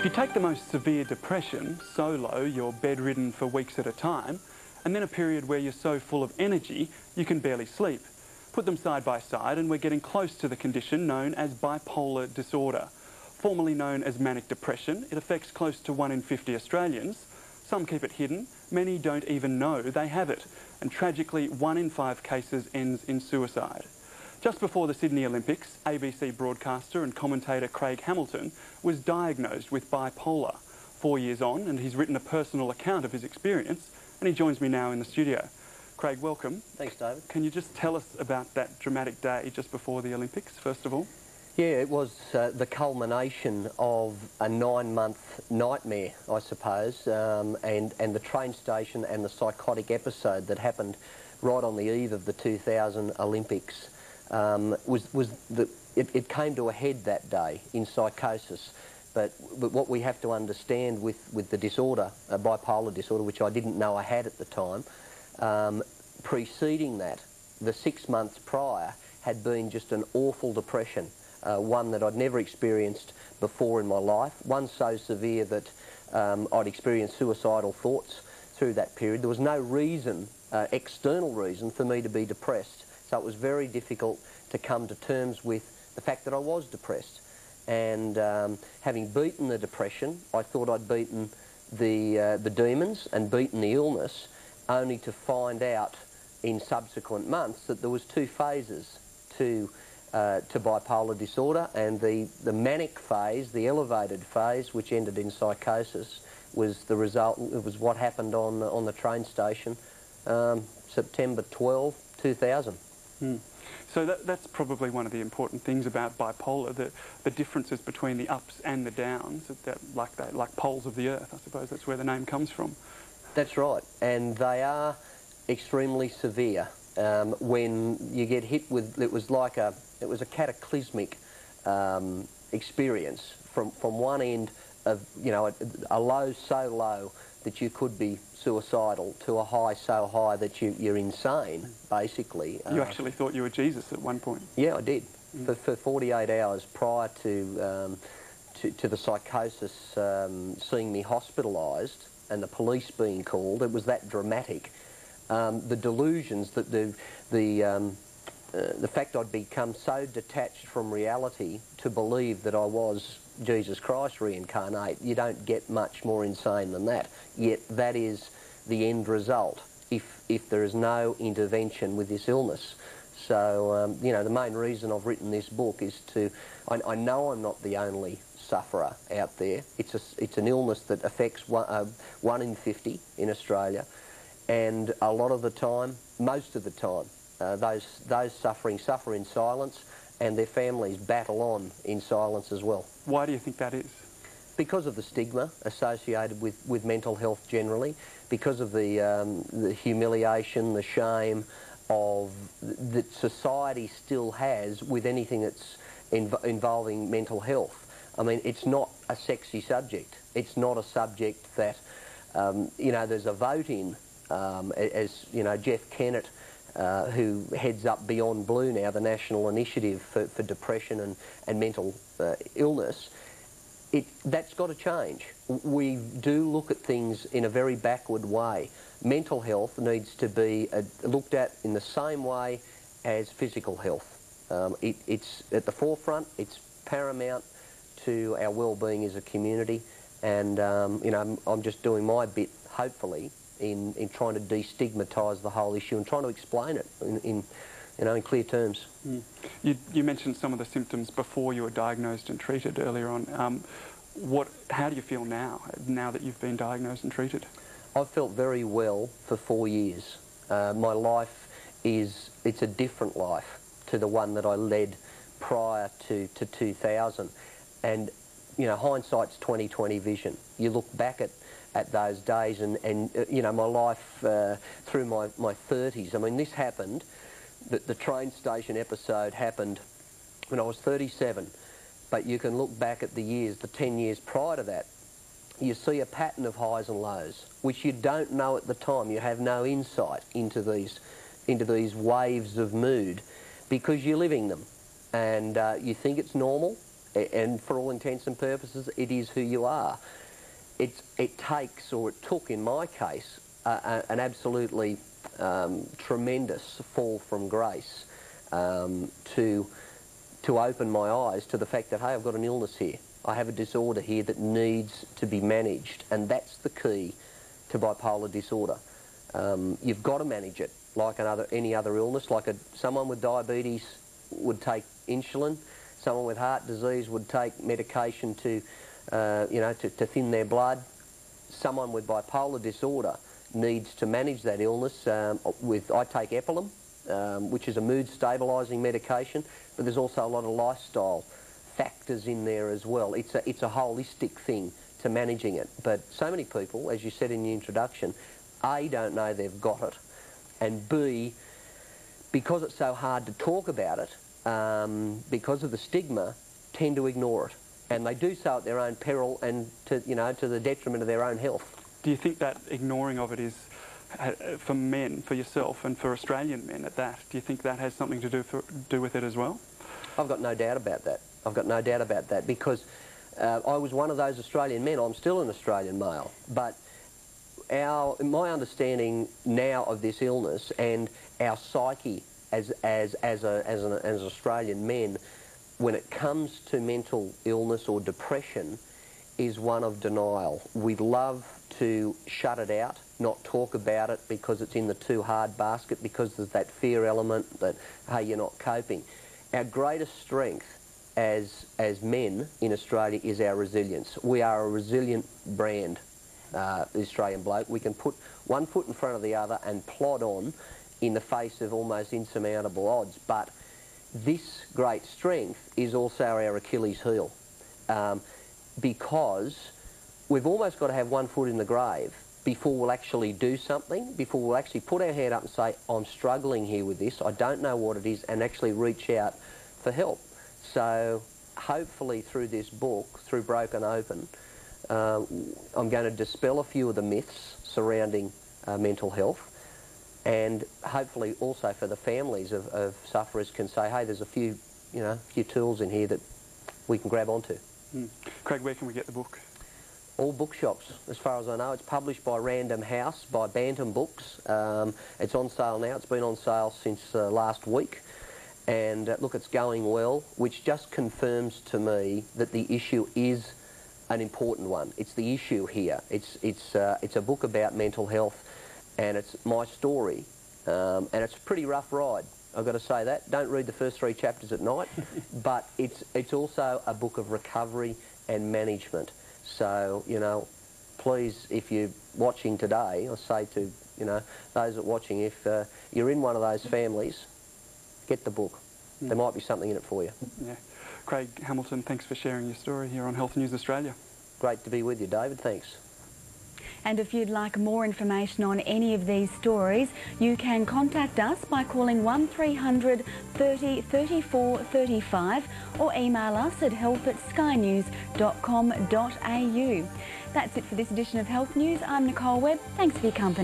If you take the most severe depression, so low you're bedridden for weeks at a time, and then a period where you're so full of energy you can barely sleep, put them side by side and we're getting close to the condition known as bipolar disorder. Formerly known as manic depression, it affects close to 1 in 50 Australians. Some keep it hidden, many don't even know they have it, and tragically 1 in 5 cases ends in suicide. Just before the Sydney Olympics, ABC broadcaster and commentator Craig Hamilton was diagnosed with bipolar. 4 years on, and he's written a personal account of his experience, and he joins me now in the studio. Craig, welcome. Thanks, David. Can you just tell us about that dramatic day just before the Olympics, first of all? Yeah, it was the culmination of a 9-month nightmare, I suppose, and the train station and the psychotic episode that happened right on the eve of the 2000 Olympics. It came to a head that day in psychosis. But what we have to understand with the disorder, bipolar disorder, which I didn't know I had at the time, preceding that, the 6 months prior, had been just an awful depression, one that I'd never experienced before in my life, one so severe that I'd experienced suicidal thoughts through that period. There was no reason, external reason, for me to be depressed. So it was very difficult to come to terms with the fact that I was depressed. And having beaten the depression, I thought I'd beaten the demons and beaten the illness, only to find out in subsequent months that there was 2 phases to bipolar disorder, and the manic phase, the elevated phase, which ended in psychosis, was the result. It was what happened on the train station, September 12, 2000. So that's probably one of the important things about bipolar, the differences between the ups and the downs, like poles of the earth. I suppose that's where the name comes from. That's right, and they are extremely severe. When you get hit with, it was a cataclysmic experience from one end of, you know, a low so low that you could be suicidal, to a high so high that you're insane, basically. You actually thought you were Jesus at one point? Yeah, I did. For 48 hours prior to the psychosis seeing me hospitalised and the police being called, it was that dramatic. The delusions, that the fact I'd become so detached from reality to believe that I was Jesus Christ reincarnate, you don't get much more insane than that. Yet that is the end result if there is no intervention with this illness. So, you know, the main reason I've written this book is I know I'm not the only sufferer out there. It's an illness that affects 1 in 50 in Australia, and a lot of the time, most of the time, those suffering suffer in silence, and their families battle on in silence as well. Why do you think that is? Because of the stigma associated with mental health generally, because of the humiliation, the shame that society still has with anything that's involving mental health. I mean, it's not a sexy subject. It's not a subject that, you know, there's a vote in, as, you know, Jeff Kennett, who heads up Beyond Blue now, the national initiative for depression and mental illness, that's got to change. We do look at things in a very backward way. Mental health needs to be looked at in the same way as physical health. It's at the forefront, it's paramount to our well-being as a community, and you know, I'm just doing my bit, hopefully, in trying to destigmatise the whole issue and trying to explain it in clear terms. You mentioned some of the symptoms before you were diagnosed and treated earlier on. How do you feel now that you've been diagnosed and treated? I've felt very well for 4 years. My life it's a different life to the one that I led prior to 2000. And, you know, hindsight's 20/20 vision. You look back at those days and you know, my life through my 30s. I mean, this happened, the train station episode happened when I was 37, but you can look back at the years, the 10 years prior to that, you see a pattern of highs and lows, which you don't know at the time. You have no insight into these waves of mood because you're living them, and you think it's normal, And for all intents and purposes, it is who you are. It takes, or it took in my case, an absolutely tremendous fall from grace to open my eyes to the fact that, hey, I've got an illness here. I have a disorder here that needs to be managed, and that's the key to bipolar disorder. You've got to manage it like any other illness. Like someone with diabetes would take insulin, someone with heart disease would take medication to thin their blood. Someone with bipolar disorder needs to manage that illness I take Epilim, which is a mood stabilising medication, but there's also a lot of lifestyle factors in there as well. It's a holistic thing to managing it. But so many people, as you said in the introduction, A, don't know they've got it, and B, because it's so hard to talk about it, because of the stigma, tend to ignore it. And they do so at their own peril and to the detriment of their own health. Do you think that ignoring of it is, for men, for yourself, and for Australian men at that, do you think that has something to do with it as well? I've got no doubt about that. I've got no doubt about that, because I was one of those Australian men. I'm still an Australian male, but my understanding now of this illness and our psyche as Australian men, when it comes to mental illness or depression, is one of denial. We love to shut it out, not talk about it because it's in the too hard basket, because there's that fear element that, hey, you're not coping. Our greatest strength as men in Australia is our resilience. We are a resilient brand, the Australian bloke. We can put one foot in front of the other and plod on in the face of almost insurmountable odds. But this great strength is also our Achilles heel, because we've almost got to have one foot in the grave before we'll actually do something, before we'll actually put our hand up and say, I'm struggling here with this, I don't know what it is, and actually reach out for help. So hopefully through this book, through Broken Open, I'm going to dispel a few of the myths surrounding mental health, and hopefully also for the families of sufferers can say, hey, there's a few tools in here that we can grab onto. Craig, where can we get the book? All bookshops, as far as I know. It's published by Random House, by Bantam Books. It's on sale now. It's been on sale since last week. And look, it's going well, which just confirms to me that the issue is an important one. It's the issue here. It's a book about mental health, and it's my story. And it's a pretty rough ride, I've got to say that. Don't read the first 3 chapters at night, but it's also a book of recovery and management. So, please, if you're watching today, I say to, those that are watching, if you're in one of those families, get the book. There might be something in it for you. Yeah. Craig Hamilton, thanks for sharing your story here on Health News Australia. Great to be with you, David. Thanks. And if you'd like more information on any of these stories, you can contact us by calling 1300 30 34 35 or email us at help@skynews.com.au. That's it for this edition of Health News. I'm Nicole Webb. Thanks for your company.